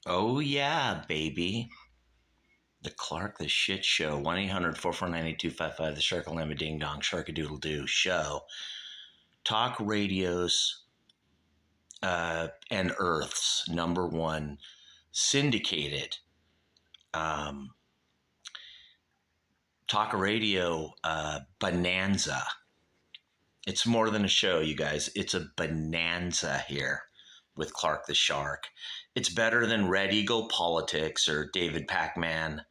Oh, yeah, baby. The Clark the Shit Show. 1-800-449-8255. The Sharkalama Ding Dong Sharkadoodle Doo Show. Talk radio's and Earth's number one syndicated um, talk radio bonanza. It's more than a show, you guys. It's a bonanza here with Clark the Shark. It's better than Red Eagle Politics or David Pacman,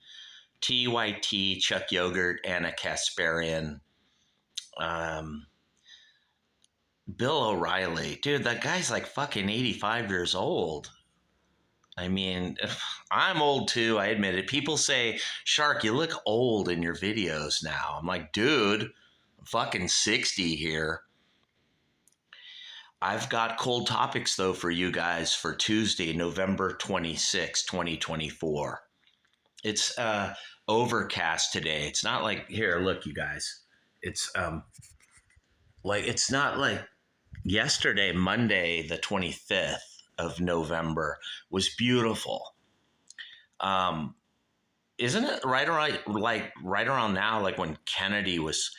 TYT, Chuck Yogurt, Anna Kasparian, um, Bill O'Reilly. Dude, that guy's like fucking 85 years old. I mean, I'm old too. I admit it. People say, Shark, you look old in your videos now. I'm like, dude, I'm fucking 60 here. I've got cold topics though for you guys for Tuesday, November 26, 2024. It's overcast today. It's not like here, look you guys. It's like it's not like yesterday, Monday the 25th of November was beautiful. Um isn't it right around now like when Kennedy was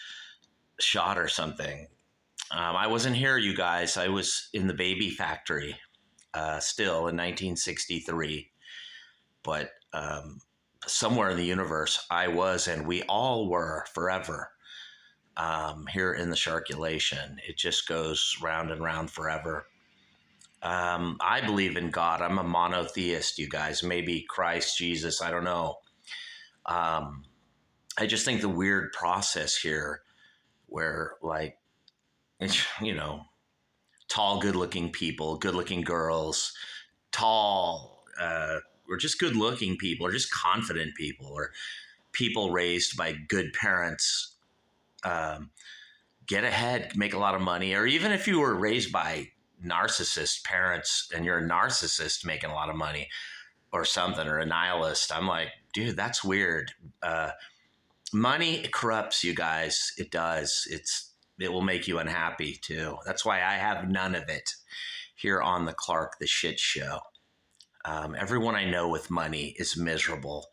shot or something? I wasn't here, you guys. I was in the baby factory still in 1963. But somewhere in the universe, I was, and we all were forever here in the Sharkulation. It just goes round and round forever. I believe in God. I'm a monotheist, you guys. Maybe Christ, Jesus, I don't know. I just think the weird process here where, like, you know, tall, good looking people, good looking girls, tall, or just good looking people, or just confident people, or people raised by good parents um, get ahead, make a lot of money, or even if you were raised by narcissist parents and you're a narcissist making a lot of money or something, or a nihilist. I'm like, dude, that's weird. Money corrupts you guys. It does. It will make you unhappy too. That's why I have none of it here on the Clark the Shit Show. Everyone I know with money is miserable.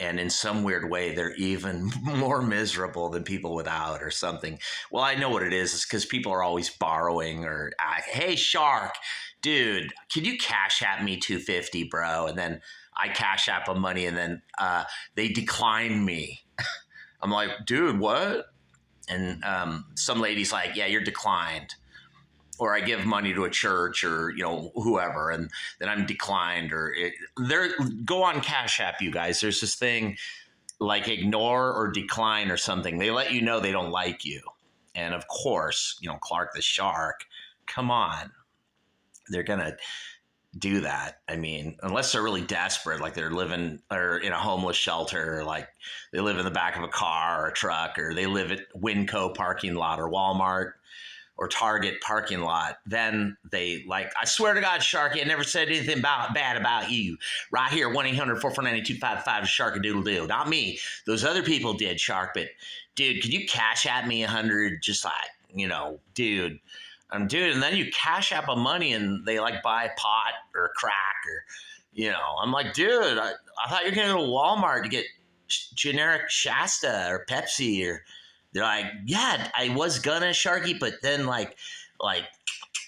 And in some weird way, they're even more miserable than people without or something. Well, I know what it is. It's because people are always borrowing or, hey, Shark, dude, can you cash at me 250, bro? And then I cash app them money and then they decline me. I'm like, dude, what? And some lady's like, yeah, you're declined. Or I give money to a church or whoever, and then I'm declined. Or there, go on Cash App, you guys. There's this thing like ignore or decline or something. They let you know they don't like you, and of course, Clark the Shark. Come on, they're gonna do that. I mean, unless they're really desperate, like they're living or in a homeless shelter, or like they live in the back of a car or a truck, or they live at Winco parking lot or Walmart or Target parking lot, then they like, I swear to God, Sharky, I never said anything bad about you. Right here, 1-800-449-8255, Sharkadoodle-doo. Not me. Those other people did, Shark, but dude, could you cash at me 100? Just like, dude. Dude, and then you cash app them money and they like buy pot or crack or, I'm like, dude, I thought you were going to go to Walmart to get generic Shasta or Pepsi or, they're like, yeah, I was gonna, Sharky, but then like I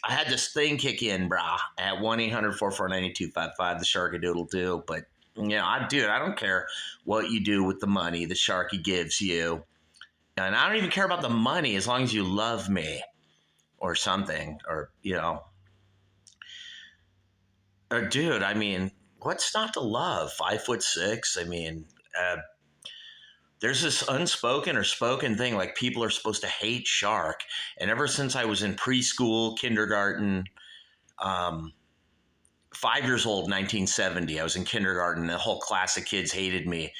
had this thing kick in, brah, at 1-800-449-8255, the Sharkadoodle-doo. But I don't care what you do with the money the Sharky gives you, and I don't even care about the money as long as you love me or something, or or dude, I mean, what's not to love? 5'6". I mean. There's this unspoken or spoken thing like people are supposed to hate Shark. And ever since I was in preschool, kindergarten, 5 years old, 1970, I was in kindergarten. The whole class of kids hated me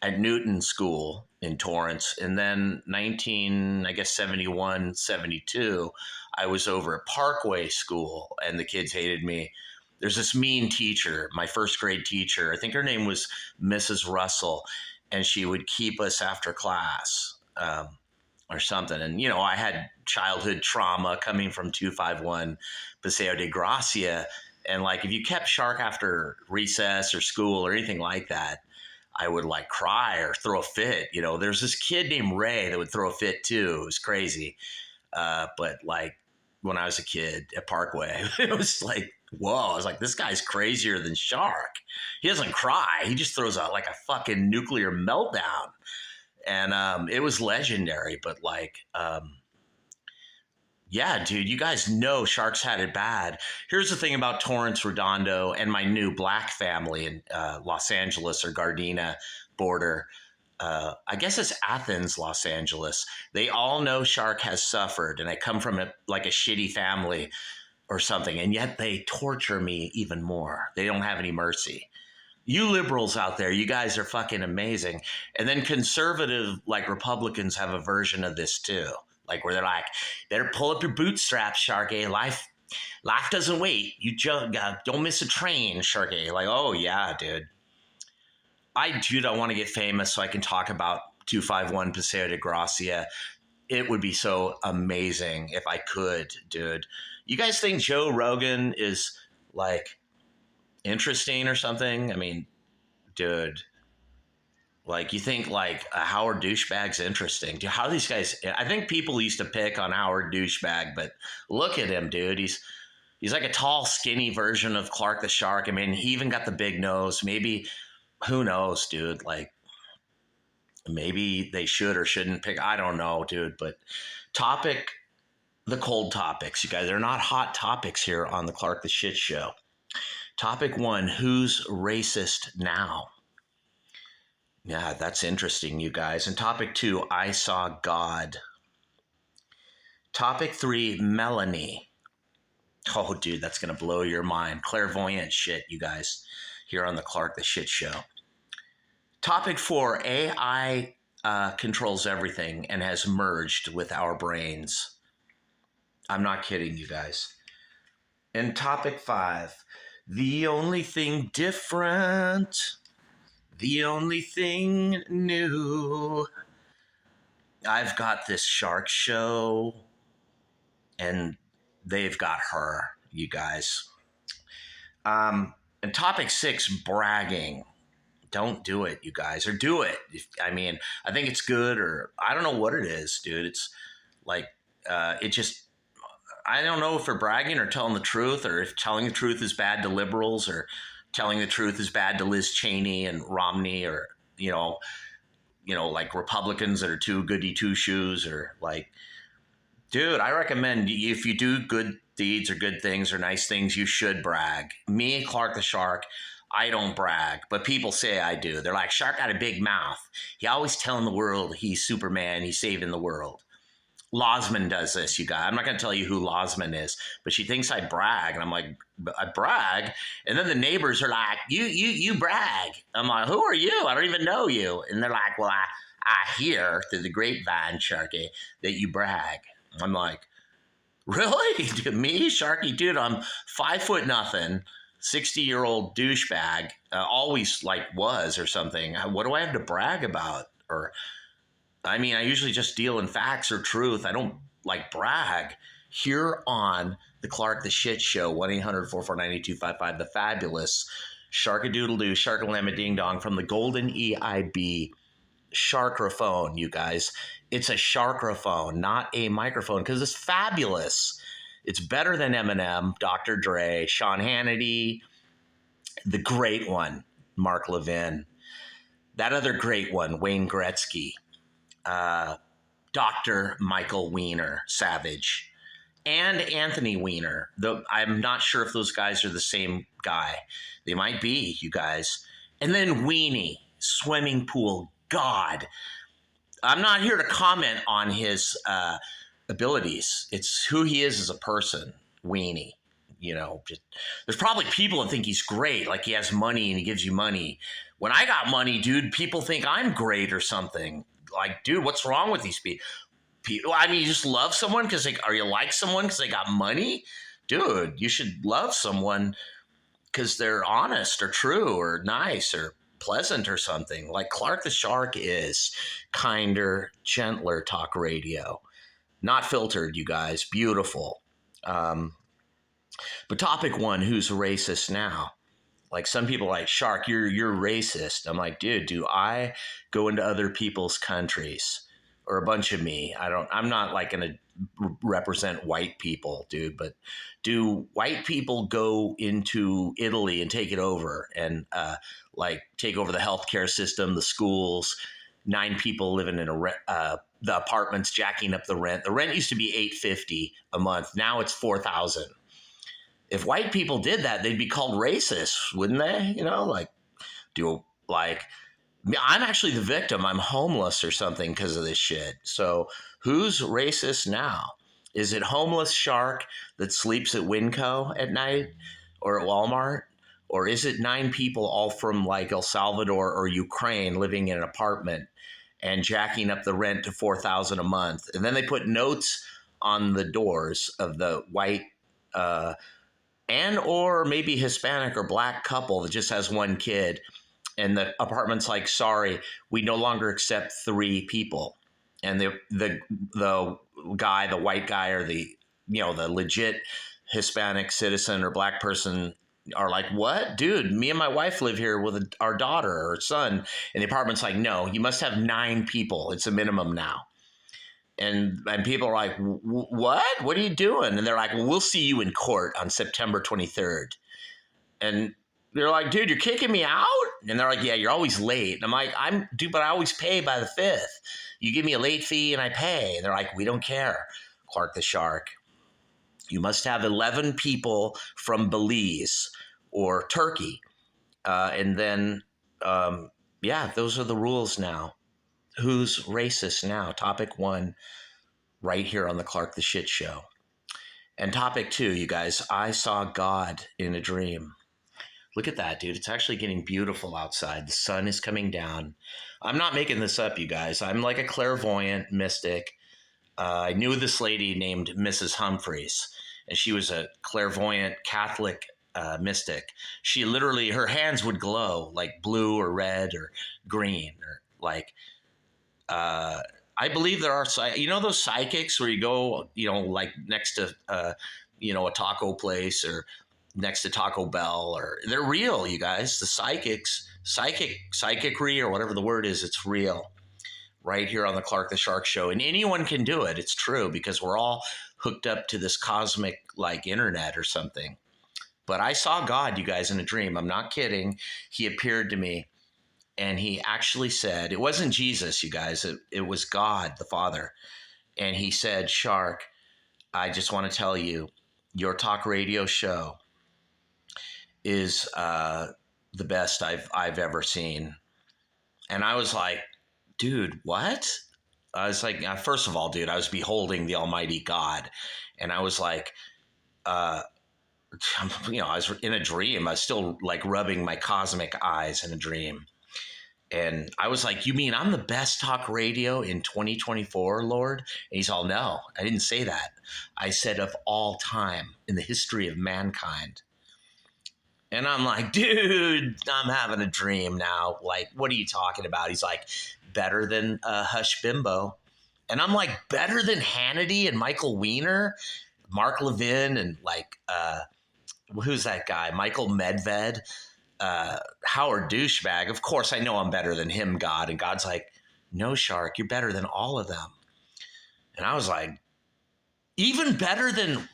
at Newton School in Torrance. And then 71, 72, I was over at Parkway School and the kids hated me. There's this mean teacher, my first grade teacher. I think her name was Mrs. Russell, and she would keep us after class or something. And, I had childhood trauma coming from 251 Paseo de Gracia. And like, if you kept shark after recess or school or anything like that, I would like cry or throw a fit. You know, there's this kid named Ray that would throw a fit too. It was crazy. But like when I was a kid at Parkway, it was like, whoa, I was like, this guy's crazier than Shark. He doesn't cry. He just throws out like a fucking nuclear meltdown. And it was legendary. But like, yeah, dude, you guys know Sharks had it bad. Here's the thing about Torrance Redondo and my new black family in Los Angeles or Gardena border. I guess it's Athens, Los Angeles. They all know Shark has suffered, and I come from like a shitty family or something, and yet they torture me even more. They don't have any mercy. You liberals out there, you guys are fucking amazing. And then conservative, like Republicans, have a version of this too. Like where they're like, better pull up your bootstraps, Sharky. Life doesn't wait. You just don't miss a train, Sharky. Like, oh yeah, dude. I want to get famous so I can talk about 251 Paseo de Gracia. It would be so amazing if I could, dude. You guys think Joe Rogan is like interesting or something? I mean, dude, like you think like a Howard douchebag's interesting. Dude, how are these guys? I think people used to pick on Howard douchebag, but look at him, dude. He's like a tall, skinny version of Clark the Shark. I mean, he even got the big nose. Maybe, who knows, dude? Like maybe they should or shouldn't pick. I don't know, dude. But the cold topics, you guys. They're not hot topics here on the Clark the Shit Show. Topic 1, who's racist now? Yeah, that's interesting, you guys. And topic 2, I saw God. Topic 3, Melanie. Oh, dude, that's going to blow your mind. Clairvoyant shit, you guys, here on the Clark the Shit Show. Topic 4, AI controls everything and has merged with our brains. I'm not kidding, you guys. And topic 5, the only thing different, the only thing new. I've got this shark show, and they've got her, you guys. And topic 6, bragging. Don't do it, you guys, or do it. I mean, I think it's good, or I don't know what it is, dude. It's like, it just, I don't know if we're bragging or telling the truth, or if telling the truth is bad to liberals, or telling the truth is bad to Liz Cheney and Romney, or, you know, like Republicans that are too goody two shoes, or like, dude, I recommend if you do good deeds or good things or nice things, you should brag. Me, Clark the Shark, I don't brag, but people say I do. They're like, Shark got a big mouth. He always telling the world he's Superman, he's saving the world. Lozman does this, you guys. I'm not going to tell you who Lozman is, but she thinks I brag. And I'm like, I brag? And then the neighbors are like, you brag. I'm like, who are you? I don't even know you. And they're like, well, I hear through the grapevine, Sharky, that you brag. I'm like, really? Me, Sharky? Dude, I'm 5'0" 60-year-old douchebag, always like was or something. What do I have to brag about? Or, I mean, I usually just deal in facts or truth. I don't like brag. Here on the Clark the Shit Show, 1-800-449-8255, the fabulous Sharkadoodle-Doo, Sharkalama Ding Dong from the Golden EIB Sharkraphone, you guys. It's a Sharkraphone, not a microphone, because it's fabulous. It's better than Eminem, Dr. Dre, Sean Hannity, the great one, Mark Levin, that other great one, Wayne Gretzky, Dr. Michael Weiner, Savage, and Anthony Weiner. I'm not sure if those guys are the same guy. They might be, you guys. And then Weenie, swimming pool god. I'm not here to comment on his abilities. It's who he is as a person, Weenie. You know, there's probably people that think he's great, like he has money and he gives you money. When I got money, dude, people think I'm great or something. Like, dude, what's wrong with these people? I mean, you just love someone because or you like someone because they got money? Dude, you should love someone because they're honest or true or nice or pleasant or something. Like Clark the Shark is kinder, gentler talk radio. Not filtered, you guys. Beautiful. But topic one, who's racist now? Like some people are like, Shark, you're racist. I'm like, dude, do I go into other people's countries, or a bunch of me? I'm not like going to represent white people, dude, but do white people go into Italy and take it over and like take over the healthcare system, the schools? 9 people living in the apartments, jacking up the rent. The rent used to be $850 a month. Now it's 4,000. If white people did that, they'd be called racist, wouldn't they? You know, like do like I'm actually the victim. I'm homeless or something because of this shit. So who's racist now? Is it homeless Shark that sleeps at Winco at night or at Walmart? Or is it 9 people all from like El Salvador or Ukraine living in an apartment and jacking up the rent to 4,000 a month? And then they put notes on the doors of the white and or maybe Hispanic or black couple that just has one kid, and the apartment's like, sorry, we no longer accept 3 people. And the guy, the white guy, or the the legit Hispanic citizen or black person are like, what, dude? Me and my wife live here with our daughter or son, and the apartment's like, no, you must have 9 people. It's a minimum now. And people are like, what are you doing? And they're like, well, we'll see you in court on September 23rd. And they're like, dude, you're kicking me out? And they're like, yeah, you're always late. And I'm like, dude, but I always pay by the 5th. You give me a late fee and I pay. And they're like, we don't care, Clark the Shark. You must have 11 people from Belize or Turkey. And then, yeah, those are the rules now. Who's racist now? Topic one, right here on the Clark the Shit Show. And topic two, you guys, I saw God in a dream. Look at that, dude. It's actually getting beautiful outside. The sun is coming down. I'm not making this up, you guys. I'm like a clairvoyant mystic. I knew this lady named Mrs. Humphreys, and she was a clairvoyant Catholic mystic. She literally, her hands would glow like blue or red or green or like, I believe there are, those psychics where you go, like next to, a taco place or next to Taco Bell, or they're real, you guys. The psychicry or whatever the word is, it's real. Right here on the Clark the Shark Show. And anyone can do it. It's true, because we're all hooked up to this cosmic like internet or something. But I saw God, you guys, in a dream. I'm not kidding. He appeared to me. And he actually said, it wasn't Jesus, you guys. It was God, the Father. And he said, Shark, I just want to tell you, your talk radio show is the best I've ever seen. And I was like, dude, what? I was like, first of all, dude, I was beholding the Almighty God. And I was like, I was in a dream. I was still like rubbing my cosmic eyes in a dream. And I was like, you mean I'm the best talk radio in 2024, Lord? And he's all, no, I didn't say that. I said of all time in the history of mankind. And I'm like, dude, I'm having a dream now. Like, what are you talking about? He's like, better than Hush Bimbo. And I'm like, better than Hannity and Michael Weiner, Mark Levin, and like, who's that guy? Michael Medved. Howard Douchebag. Of course, I know I'm better than him, God. And God's like, no, Shark, you're better than all of them. And I was like, even better than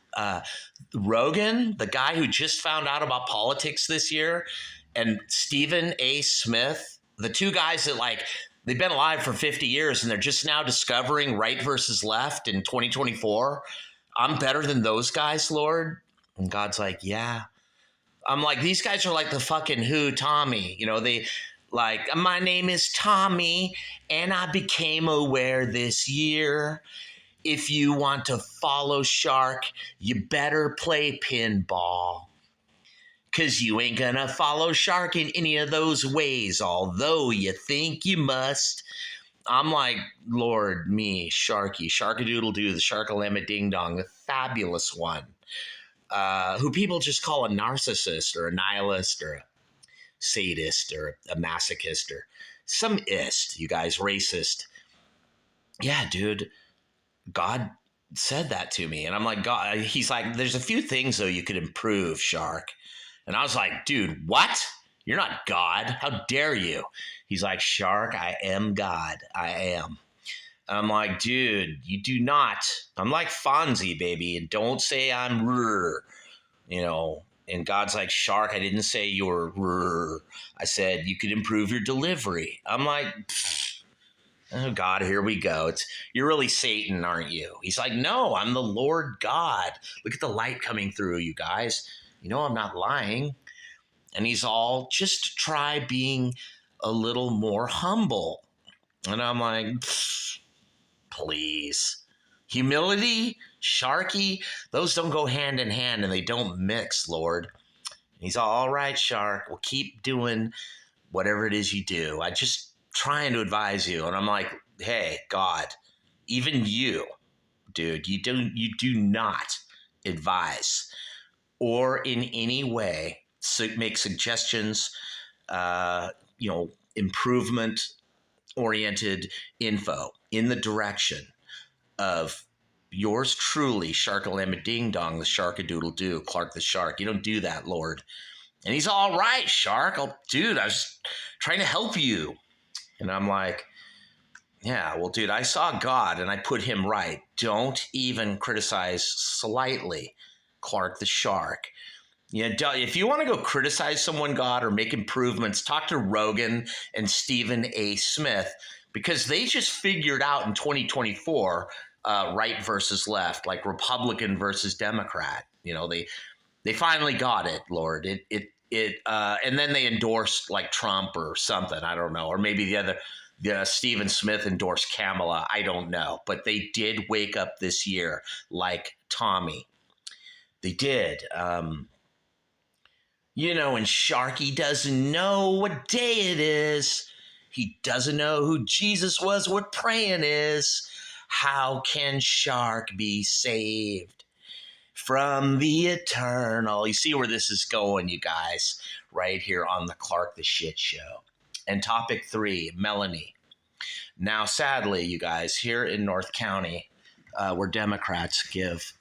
Rogan, the guy who just found out about politics this year, and Stephen A. Smith, the 2 guys that like, they've been alive for 50 years and they're just now discovering right versus left in 2024. I'm better than those guys, Lord. And God's like, yeah. I'm like, these guys are like the fucking Who, Tommy. They like, my name is Tommy and I became aware this year. If you want to follow Shark, you better play pinball. 'Cause you ain't gonna follow Shark in any of those ways, although you think you must. I'm like, Lord, me, Sharky, Sharkadoodle-doo, the Sharkalama Ding Dong, the fabulous one. Who people just call a narcissist or a nihilist or a sadist or a masochist or some ist, you guys, racist. Yeah, dude, God said that to me. And I'm like, God, he's like, there's a few things though you could improve, Shark. And I was like, dude, what? You're not God. How dare you? He's like, Shark, I am God. I am. I'm like, dude, you do not. I'm like Fonzie, baby. And don't say I'm, you know. And God's like, Shark, I didn't say you're, I said you could improve your delivery. I'm like, oh God, here we go. You're really Satan, aren't you? He's like, no, I'm the Lord God. Look at the light coming through, you guys. You know I'm not lying. And he's all, just try being a little more humble. And I'm like, please. Humility, Sharky, those don't go hand in hand and they don't mix, Lord. And he's all right, Shark. We'll keep doing whatever it is you do. I just trying to advise you. And I'm like, hey, God, even you, dude, you do not advise or in any way make suggestions, you know, improvement oriented info in the direction of yours truly, Sharkalama Ding Dong, the Sharkadoodle Doo, Clark the Shark. You don't do that, Lord. And he's all right, Shark. Dude, I was trying to help you. And I'm like, yeah, well, dude, I saw God and I put him right. Don't even criticize slightly Clark the Shark. Yeah, if you want to go criticize someone, God, or make improvements, talk to Rogan and Stephen A. Smith, because they just figured out in 2024 right versus left, like Republican versus Democrat. You know, they finally got it, Lord. And then they endorsed like Trump or something. I don't know, or maybe Stephen Smith endorsed Kamala. I don't know, but they did wake up this year like Tommy. They did. You know, and Sharky doesn't know what day it is. He doesn't know who Jesus was, what praying is. How can Shark be saved from the eternal? You see where this is going, you guys, right here on the Clark the Shit Show. And topic 3, Melanie. Now, sadly, you guys, here in North County, where Democrats give,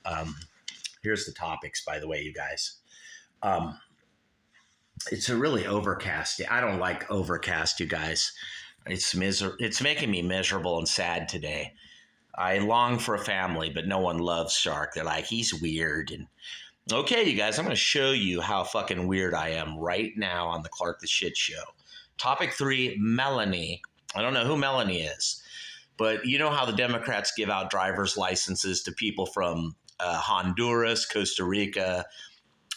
here's the topics, by the way, you guys. It's a really overcast. I don't like overcast, you guys. It's making me miserable and sad today. I long for a family, but no one loves Shark. They're like, he's weird. And okay, you guys, I'm going to show you how fucking weird I am right now on the Clark the Shit Show. Topic 3, Melanie. I don't know who Melanie is, but you know how the Democrats give out driver's licenses to people from Honduras, Costa Rica,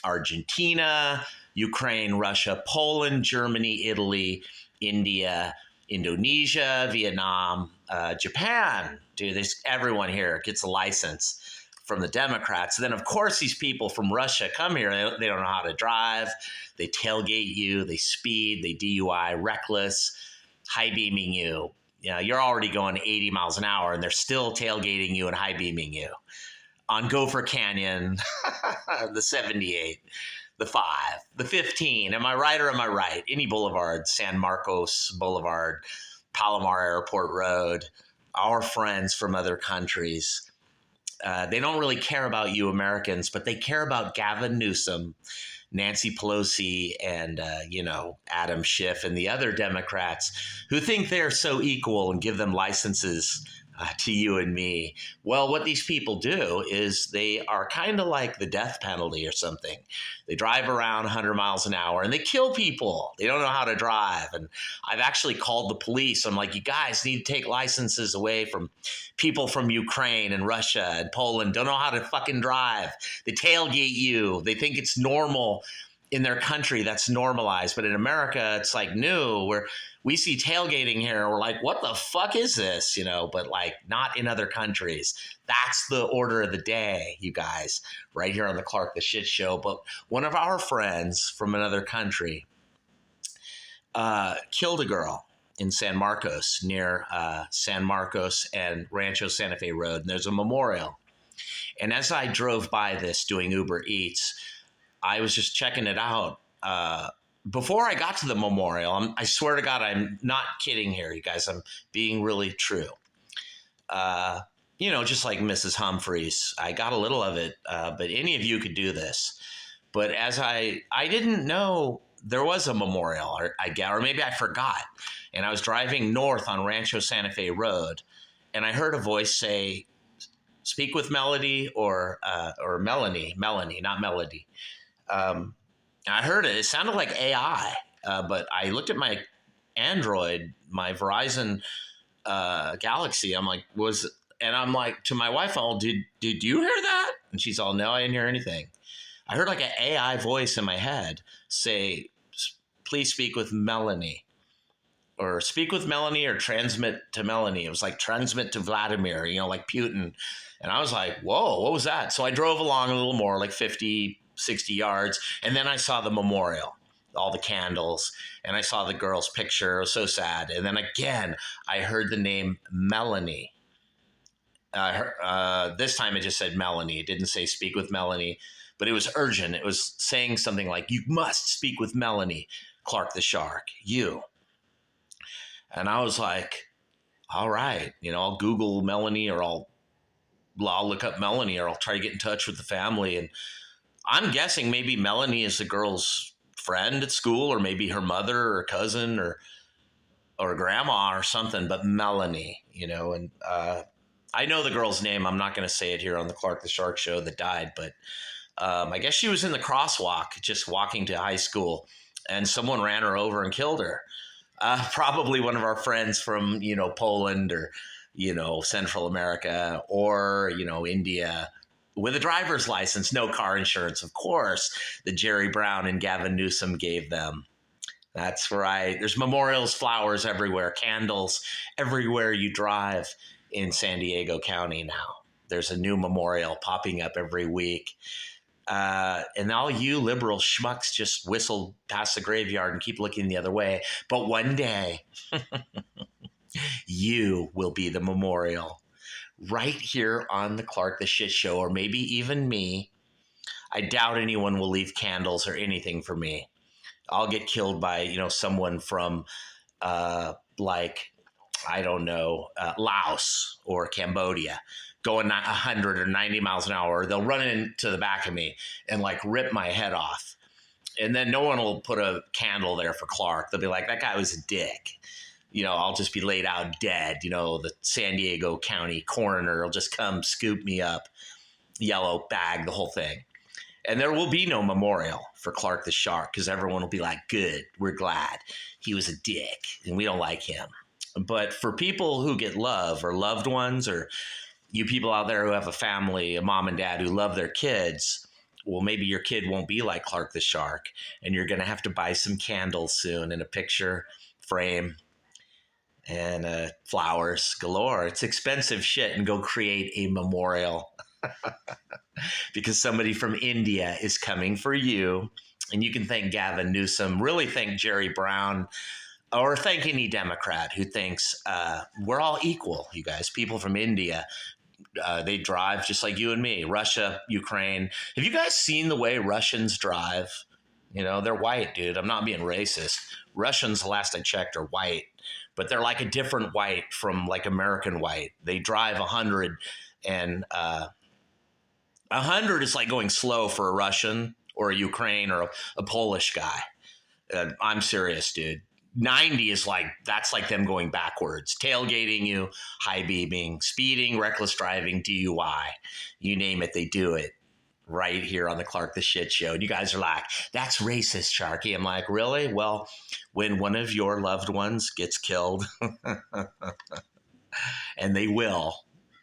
Argentina, Ukraine, Russia, Poland, Germany, Italy, India, Indonesia, Vietnam, Japan. Dude, everyone here gets a license from the Democrats. And then, of course, these people from Russia come here. They don't know how to drive. They tailgate you. They speed. They DUI, reckless, high beaming you. You know, you're already going 80 miles an hour, and they're still tailgating you and high beaming you on Gopher Canyon, the 78. The 5, the 15. Am I right or am I right? Any boulevard, San Marcos Boulevard, Palomar Airport Road, our friends from other countries. They don't really care about you Americans, but they care about Gavin Newsom, Nancy Pelosi, and, Adam Schiff and the other Democrats who think they're so equal and give them licenses to you and me. Well, what these people do is they are kind of like the death penalty or something. They drive around 100 miles an hour and they kill people. They don't know how to drive. And I've actually called the police. I'm like, you guys need to take licenses away from people from Ukraine and Russia and Poland. Don't know how to fucking drive. They tailgate you. They think it's normal in their country. That's normalized. But in America, it's like new. We see tailgating here. We're like, what the fuck is this? But like not in other countries. That's the order of the day, you guys, right here on the Clark the Shit Show. But one of our friends from another country killed a girl in San Marcos, near San Marcos and Rancho Santa Fe Road. And there's a memorial. And as I drove by this doing Uber Eats, I was just checking it out. Before I got to the memorial, I swear to God, I'm not kidding here, you guys. I'm being really true. just like Mrs. Humphreys. I got a little of it, but any of you could do this. But as I didn't know there was a memorial, or maybe I forgot. And I was driving north on Rancho Santa Fe Road, and I heard a voice say, "Speak with Melody," or Melanie, not Melody. I heard it. It sounded like AI, but I looked at my Android, my Verizon Galaxy. I'm like to my wife, all, did you hear that? And she's all, no, I didn't hear anything. I heard like an AI voice in my head say, please speak with Melanie, or speak with Melanie, or transmit to Melanie. It was like transmit to Vladimir, like Putin. And I was like, whoa, what was that? So I drove along a little more, like 50, 60 yards. And then I saw the memorial, all the candles, and I saw the girl's picture. It was so sad. And then again, I heard the name Melanie. This time it just said Melanie. It didn't say speak with Melanie, but it was urgent. It was saying something like, you must speak with Melanie, Clark the Shark, you. And I was like, all right, I'll Google Melanie, or I'll look up Melanie, or I'll try to get in touch with the family. And I'm guessing maybe Melanie is the girl's friend at school, or maybe her mother or cousin or grandma or something, but Melanie, and I know the girl's name. I'm not going to say it here on the Clark the Shark show that died, but I guess she was in the crosswalk just walking to high school, and someone ran her over and killed her. Probably one of our friends from, Poland, or, Central America, or, India, with a driver's license, no car insurance, of course, that Jerry Brown and Gavin Newsom gave them. That's right. There's memorials, flowers everywhere, candles everywhere you drive in San Diego County now. There's a new memorial popping up every week. And all you liberal schmucks just whistle past the graveyard and keep looking the other way. But one day, you will be the memorial right here on the Clark the Shit Show, or maybe even me. I doubt anyone will leave candles or anything for me. I'll get killed by, someone from like, I don't know, Laos or Cambodia, going 100 or 90 miles an hour. They'll run into the back of me and like rip my head off. And then no one will put a candle there for Clark. They'll be like, that guy was a dick. I'll just be laid out dead. The San Diego County coroner will just come scoop me up, yellow bag, the whole thing. And there will be no memorial for Clark the Shark, because everyone will be like, good, we're glad. He was a dick and we don't like him. But for people who get love, or loved ones, or you people out there who have a family, a mom and dad who love their kids, well, maybe your kid won't be like Clark the Shark, and you're going to have to buy some candles soon, and a picture frame, and flowers galore. It's expensive shit, and go create a memorial because somebody from India is coming for you. And you can thank Gavin Newsom, really thank Jerry Brown, or thank any Democrat who thinks we're all equal, you guys. People from India, they drive just like you and me. Russia, Ukraine. Have you guys seen the way Russians drive? They're white, dude. I'm not being racist. Russians, last I checked, are white, but they're like a different white from like American white. They drive 100, and 100 is like going slow for a Russian or a Ukraine or a Polish guy. I'm serious, dude. 90 is like, that's like them going backwards, tailgating you, high beaming, speeding, reckless driving, DUI, you name it, they do it right here on the Clark the Shit Show. And you guys are like, that's racist, Sharky. I'm like, really? Well, when one of your loved ones gets killed, and they will,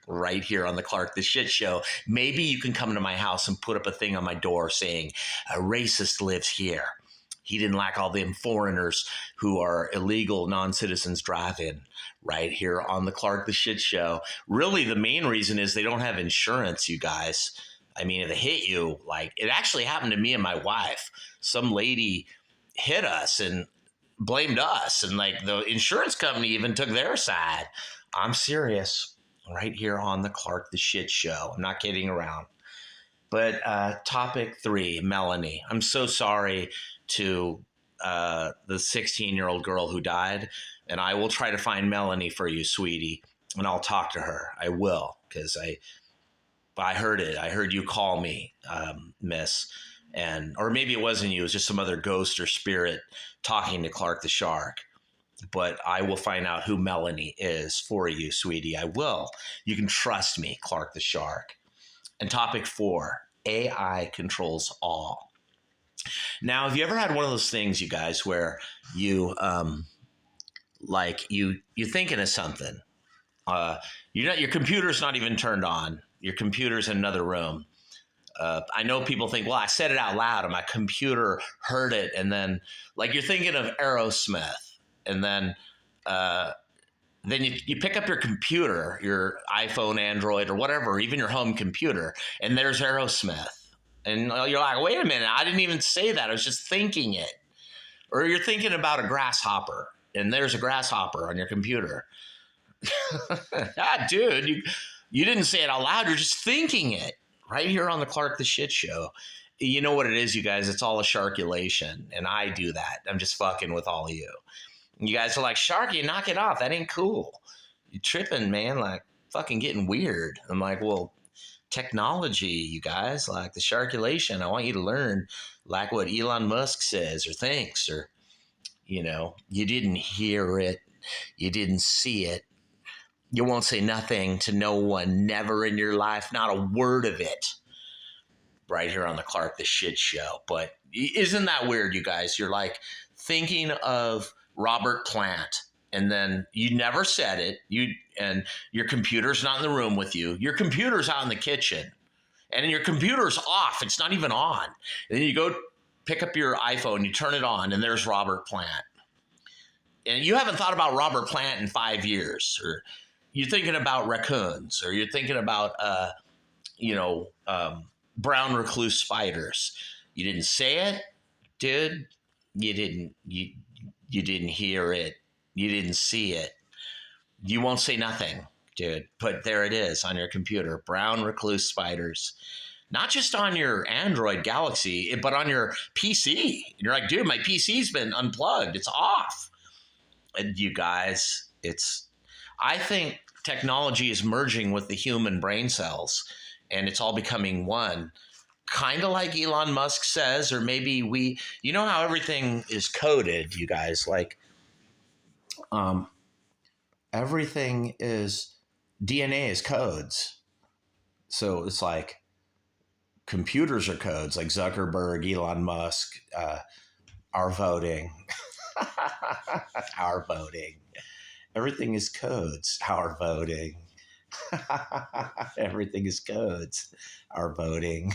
right here on the Clark the Shit Show, maybe you can come to my house and put up a thing on my door saying, a racist lives here. He didn't like all them foreigners who are illegal non-citizens driving, right here on the Clark the Shit Show. Really, the main reason is they don't have insurance, you guys. I mean, if they hit you, like, it actually happened to me and my wife. Some lady hit us and blamed us, and like the insurance company even took their side. I'm serious, right here on the Clark the Shit Show. I'm not kidding around. But topic 3, Melanie. I'm so sorry to the 16-year-old girl who died, and I will try to find Melanie for you, sweetie. and I'll talk to her. I will, because I heard it. I heard you call me, Miss, and or maybe it wasn't you. It was just some other ghost or spirit talking to Clark the Shark. But I will find out who Melanie is for you, sweetie. I will. You can trust me, Clark the Shark. And topic 4, AI controls all. Now, have you ever had one of those things, you guys, where you like you're thinking of something? Your computer's not even turned on. Your computer's in another room. I know people think, well, I said it out loud and my computer heard it. And then like you're thinking of Aerosmith, and then you pick up your computer, your iPhone, Android, or whatever, even your home computer, and there's Aerosmith. And you're like, wait a minute, I didn't even say that. I was just thinking it. Or you're thinking about a grasshopper, and there's a grasshopper on your computer. Dude, you didn't say it out loud. You're just thinking it right here on the Clark the Shit Show. You know what it is, you guys? It's all a sharkulation, and I do that. I'm just fucking with all of you. You guys are like, Sharky, knock it off. That ain't cool. You tripping, man. Like, fucking getting weird. I'm like, well, technology, you guys, like the sharkulation. I want you to learn like what Elon Musk says or thinks, or, you didn't hear it. You didn't see it. You won't say nothing to no one, never in your life, not a word of it. Right here on the Clark the Shit Show. But isn't that weird, you guys? You're like thinking of Robert Plant, and then you never said it. And your computer's not in the room with you. Your computer's out in the kitchen, and your computer's off. It's not even on. And then you go pick up your iPhone, you turn it on, and there's Robert Plant. And you haven't thought about Robert Plant in 5 years, or you're thinking about raccoons, or you're thinking about, brown recluse spiders. You didn't say it, dude. You didn't hear it. You didn't see it. You won't say nothing, dude. But there it is on your computer. Brown recluse spiders. Not just on your Android Galaxy, but on your PC. You're like, dude, my PC's been unplugged. It's off. And you guys, I think technology is merging with the human brain cells, and it's all becoming one. Kind of like Elon Musk says, or maybe you know how everything is coded, you guys, like everything is, DNA is codes. So it's like computers are codes, like Zuckerberg, Elon Musk, our voting, our voting. Everything is codes, our voting. Everything is codes, our voting.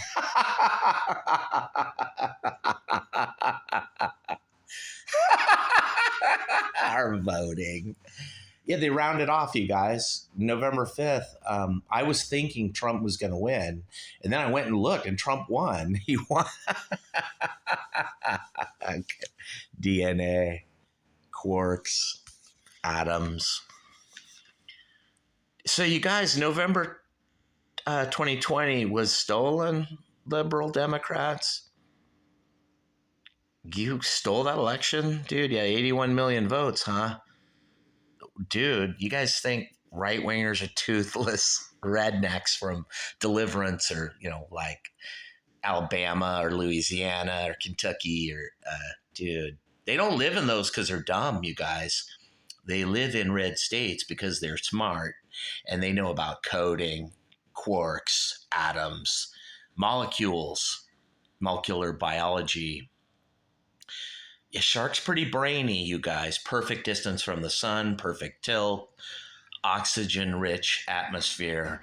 Our voting. Yeah, they rounded off, you guys. November 5th, I was thinking Trump was going to win. And then I went and looked, and Trump won. He won. DNA, quarks, atoms. So, you guys, November 2020 was stolen, liberal Democrats. You stole that election? Dude, yeah, 81 million votes, huh? Dude, you guys think right-wingers are toothless rednecks from Deliverance, or, like Alabama or Louisiana or Kentucky, or, dude, they don't live in those because they're dumb, you guys. They live in red states because they're smart, and they know about coding, quarks, atoms, molecules, molecular biology. Yeah, shark's pretty brainy, you guys. Perfect distance from the sun, perfect tilt, oxygen-rich atmosphere.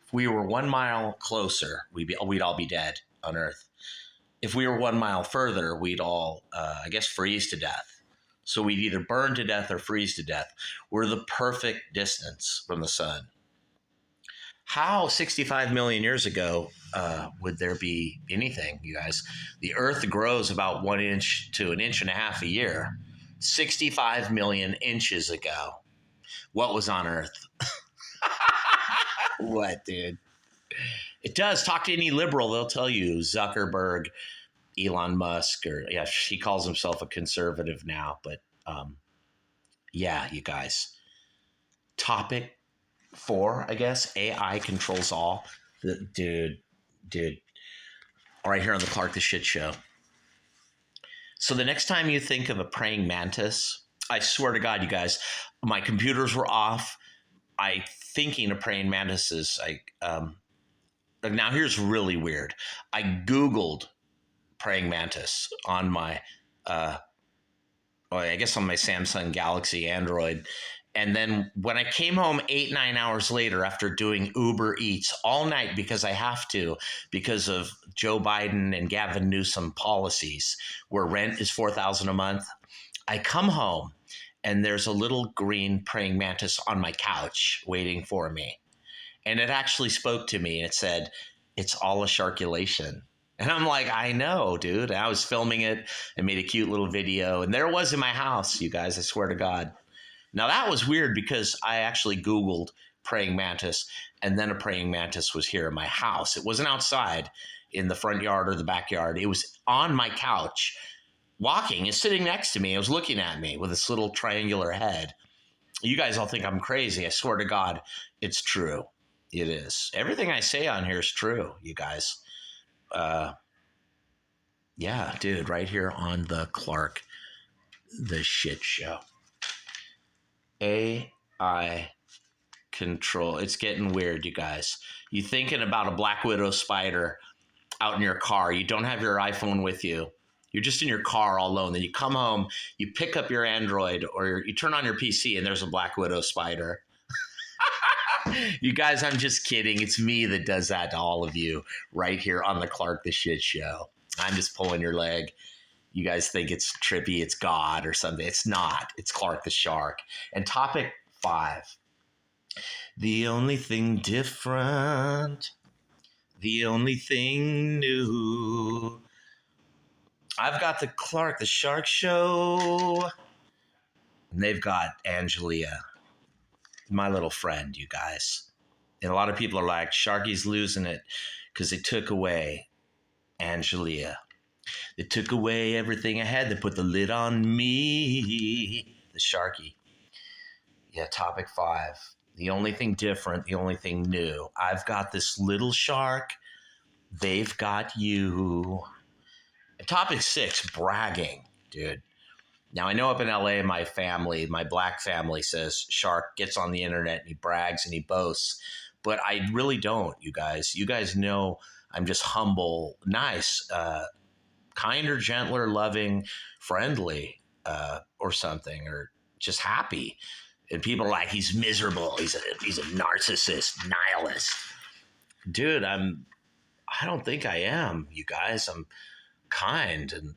If we were 1 mile closer, we'd all be dead on Earth. If we were 1 mile further, we'd all, freeze to death. So we'd either burn to death or freeze to death. We're the perfect distance from the sun. How 65 million years ago would there be anything, you guys? The Earth grows about 1 inch to 1.5 inches a year. 65 million inches ago. What was on Earth? What, dude? It does. Talk to any liberal. They'll tell you Zuckerberg, Elon Musk, or, yeah, he calls himself a conservative now. But, yeah, you guys. Topic 4, I guess. AI controls all. Dude. Right here on the Clark the Shit Show. So the next time you think of a praying mantis, I swear to God, you guys, my computers were off. I thinking of praying mantises. Now here's really weird. I Googled praying mantis on my, I guess on my Samsung Galaxy Android. And then when I came home 8-9 hours later after doing Uber Eats all night because I have to, because of Joe Biden and Gavin Newsom policies where rent is $4,000 a month, I come home and there's a little green praying mantis on my couch waiting for me. And it actually spoke to me. It said, "It's all a sharkulation." And I'm like, I know, dude. And I was filming it and made a cute little video. And there it was in my house, you guys, I swear to God. Now, that was weird because I actually Googled praying mantis, and then a praying mantis was here in my house. It wasn't outside in the front yard or the backyard. It was on my couch, walking and sitting next to me. It was looking at me with this little triangular head. You guys all think I'm crazy. I swear to God, it's true. It is. Everything I say on here is true, you guys. Yeah, dude, right here on the Clark the Shit Show. AI control. It's getting weird, you guys. You thinking about a Black Widow spider out in your car. You don't have your iPhone with you. You're just in your car all alone. Then you come home, you pick up your Android or you turn on your PC and there's a Black Widow spider. You guys, I'm just kidding. It's me that does that to all of you right here on the Clark the Shit Show. I'm just pulling your leg. You guys think it's trippy, it's God or something. It's not. It's Clark the Shark. And topic 5. The only thing different, the only thing new. I've got the Clark the Shark Show, and they've got Angelia, my little friend, you guys. And a lot of people are like, Sharky's losing it because they took away Angelia. They took away everything I had. They put the lid on me. The Sharky. Yeah, topic 5. The only thing different, the only thing new. I've got this little shark. They've got you. And topic 6, bragging, dude. Now, I know up in LA, my family, my black family says Shark gets on the internet and he brags and he boasts. But I really don't, you guys. You guys know I'm just humble, nice, kinder, gentler, loving, friendly, or something, or just happy. And people are like, he's miserable. He's a narcissist, nihilist. Dude, I don't think I am, you guys. I'm kind and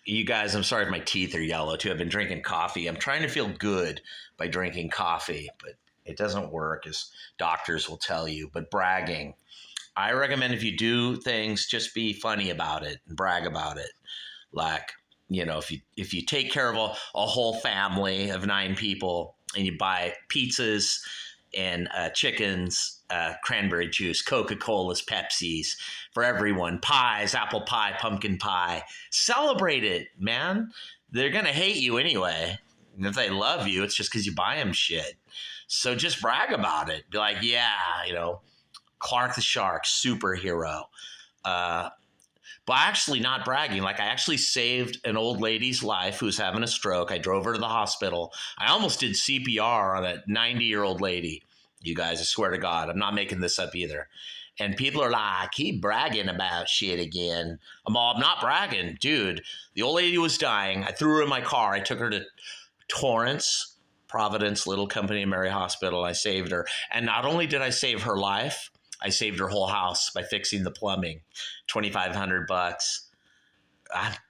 you guys, I'm sorry if my teeth are yellow too. I've been drinking coffee. I'm trying to feel good by drinking coffee, but it doesn't work, as doctors will tell you. But bragging, I recommend if you do things, just be funny about it and brag about it. Like, you know, if you take care of a whole family of 9 people and you buy pizzas and chickens, cranberry juice, Coca-Colas, Pepsis for everyone, pies, apple pie, pumpkin pie. Celebrate it, man. They're going to hate you anyway. And if they love you, it's just because you buy them shit. So just brag about it. Be like, yeah, you know, Clark the Shark, superhero. But actually not bragging. Like, I actually saved an old lady's life who was having a stroke. I drove her to the hospital. I almost did CPR on a 90-year-old lady. You guys, I swear to God, I'm not making this up either. And people are like, keep bragging about shit again. I'm not bragging. Dude, the old lady was dying. I threw her in my car. I took her to Torrance, Providence, Little Company Mary Hospital. I saved her. And not only did I save her life, I saved her whole house by fixing the plumbing. $2,500.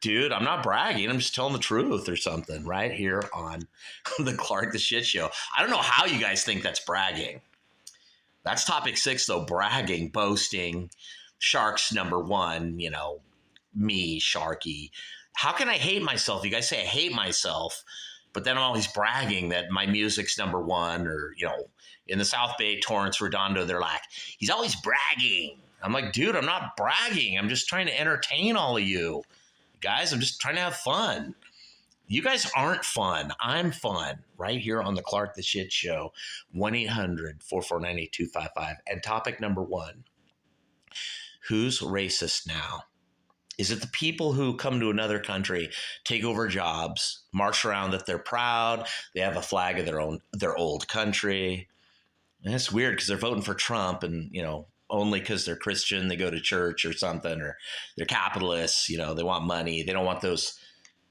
Dude, I'm not bragging. I'm just telling the truth or something right here on the Clark the Shit Show. I don't know how you guys think that's bragging. That's topic 6, though. Bragging, boasting, Shark's number 1, you know, me, Sharky. How can I hate myself? You guys say I hate myself, but then I'm always bragging that my music's number 1, or, you know, in the South Bay, Torrance, Redondo, they're like, he's always bragging. I'm like, dude, I'm not bragging. I'm just trying to entertain all of you. guys. I'm just trying to have fun. You guys aren't fun. I'm fun right here on the Clark the Shit Show. 1-800-449-8255. And topic number one, who's racist now? Is it the people who come to another country, take over jobs, march around that they're proud, they have a flag of their old country? And it's weird because they're voting for Trump and, only because they're Christian, they go to church or something, or they're capitalists, they want money. They don't want those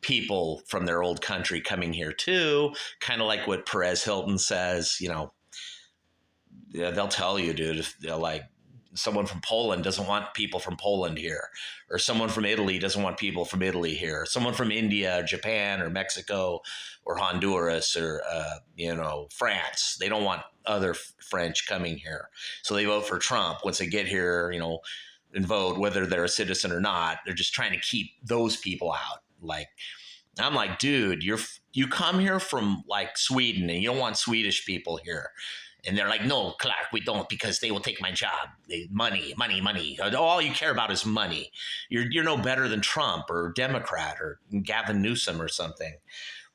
people from their old country coming here too. Kind of like what Perez Hilton says, they'll tell you, dude, if they're like, someone from Poland doesn't want people from Poland here, or someone from Italy doesn't want people from Italy here, or someone from India, or Japan, or Mexico, or Honduras, or France. They don't want other French coming here, so they vote for Trump. Once they get here, and vote, whether they're a citizen or not, they're just trying to keep those people out. Like, I'm like, dude, you come here from like Sweden, and you don't want Swedish people here. And they're like, no, Clark, we don't, because they will take my job. Money. All you care about is money. You're no better than Trump or Democrat or Gavin Newsom or something.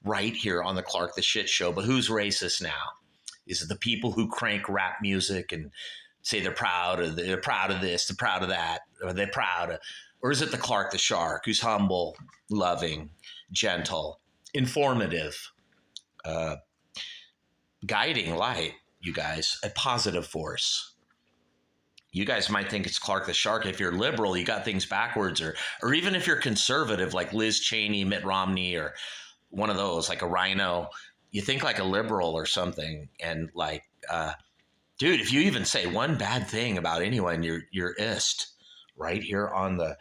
Right here on the Clark the Shit Show. But who's racist now? Is it the people who crank rap music and say they're proud of this, they're proud of that, or they're proud of, or is it the Clark the Shark, who's humble, loving, gentle, informative, guiding light? You guys, a positive force. You guys might think it's Clark the Shark. If you're liberal, you got things backwards, or even if you're conservative, like Liz Cheney, Mitt Romney, or one of those, like a rhino, you think like a liberal or something. And like, dude, if you even say one bad thing about anyone, you're ist. Right here on the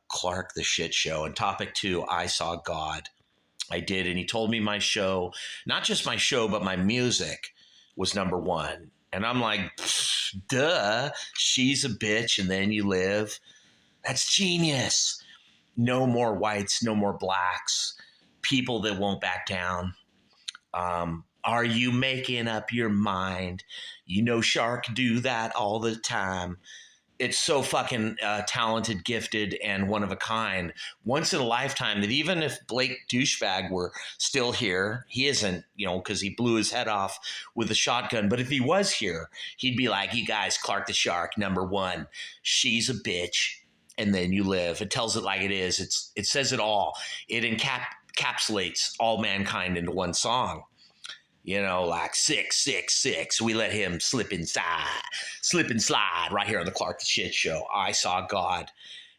Clark the Shit Show. And topic two, I saw God. I did, and he told me my show, not just my show, but my music was number one. And I'm like, duh, she's a bitch and then you live. That's genius. No more whites, no more blacks, people that won't back down. Are you making up your mind? Shark do that all the time. It's so fucking talented, gifted, and one of a kind. Once in a lifetime, that even if Blake Douchebag were still here, he isn't, because he blew his head off with a shotgun. But if he was here, he'd be like, you guys, Clark the Shark, number one. She's a bitch, and then you live. It tells it like it is. It says it all. It encapsulates all mankind into one song. Like 666, we let him slip and slide right here on the Clark the Shit Show. I saw God.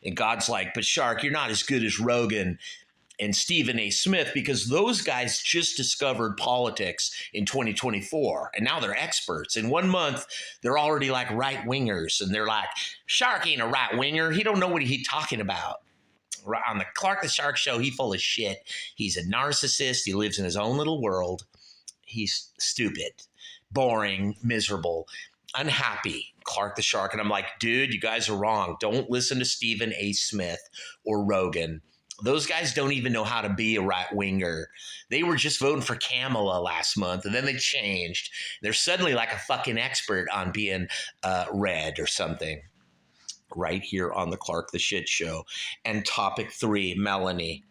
And God's like, but Shark, you're not as good as Rogan and Stephen A. Smith, because those guys just discovered politics in 2024. And now they're experts. In 1 month, they're already like right wingers. And they're like, Shark ain't a right winger. He don't know what he's talking about. On the Clark the Shark Show, he full of shit. He's a narcissist. He lives in his own little world. He's stupid, boring, miserable, unhappy, Clark the Shark. And I'm like, dude, you guys are wrong. Don't listen to Stephen A. Smith or Rogan. Those guys don't even know how to be a right winger. They were just voting for Kamala last month, and then they changed. They're suddenly like a fucking expert on being red or something. Right here on the Clark the Shit Show. And topic three, Melanie.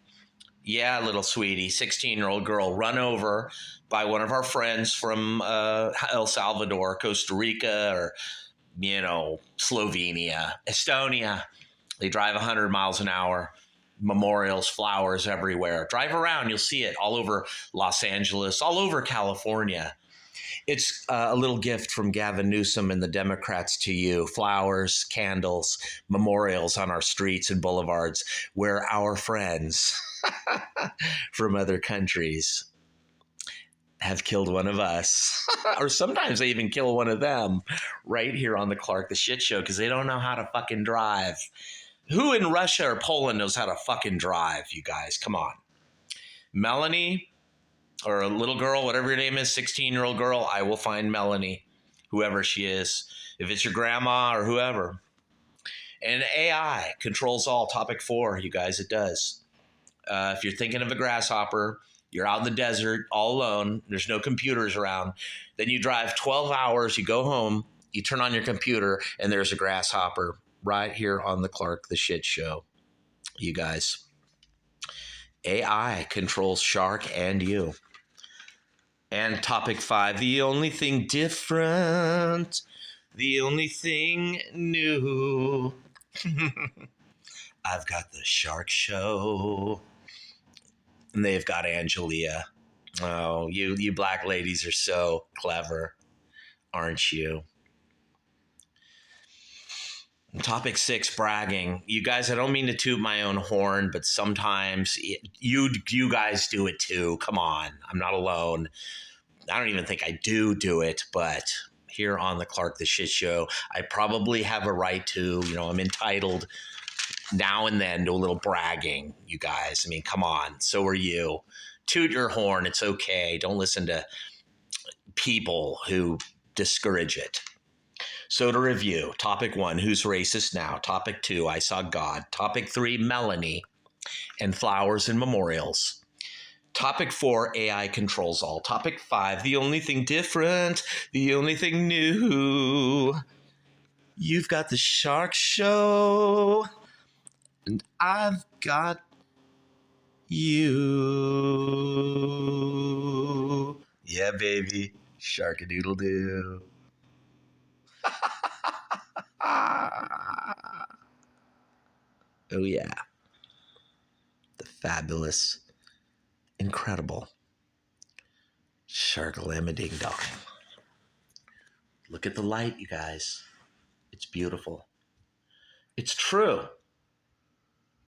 Yeah, little sweetie, 16-year-old girl run over by one of our friends from El Salvador, Costa Rica, or, Slovenia, Estonia. They drive 100 miles an hour, memorials, flowers everywhere. Drive around, you'll see it all over Los Angeles, all over California. It's a little gift from Gavin Newsom and the Democrats to you. Flowers, candles, memorials on our streets and boulevards where our friends from other countries have killed one of us. Or sometimes they even kill one of them right here on the Clark the Shit Show because they don't know how to fucking drive. Who in Russia or Poland knows how to fucking drive, you guys? Come on. Melanie, or a little girl, whatever your name is, 16-year-old girl, I will find Melanie, whoever she is. If it's your grandma or whoever. And AI controls all. Topic 4, you guys, it does. If you're thinking of a grasshopper, you're out in the desert all alone, there's no computers around, then you drive 12 hours, you go home, you turn on your computer, and there's a grasshopper right here on the Clark the Shit Show. You guys. AI controls shark and you. And topic 5, the only thing different, the only thing new. I've got the Shark Show. And they've got Angelia. Oh, you black ladies are so clever, aren't you? Topic 6, bragging. You guys, I don't mean to toot my own horn, but sometimes you guys do it too. Come on, I'm not alone. I don't even think I do it, but here on the Clark the Shit Show, I probably have a right to, I'm entitled now and then to a little bragging, you guys. I mean, come on, so are you. Toot your horn, it's okay. Don't listen to people who discourage it. So to review, topic 1, who's racist now? Topic 2, I saw God. Topic 3, Melanie and flowers and memorials. Topic 4, AI controls all. Topic 5, the only thing different, the only thing new. You've got the Shark Show, and I've got you. Yeah, baby. Sharkadoodle-doo. Oh, yeah. The fabulous, incredible Shark-a-lamma-ding dong. Look at the light, you guys. It's beautiful. It's true.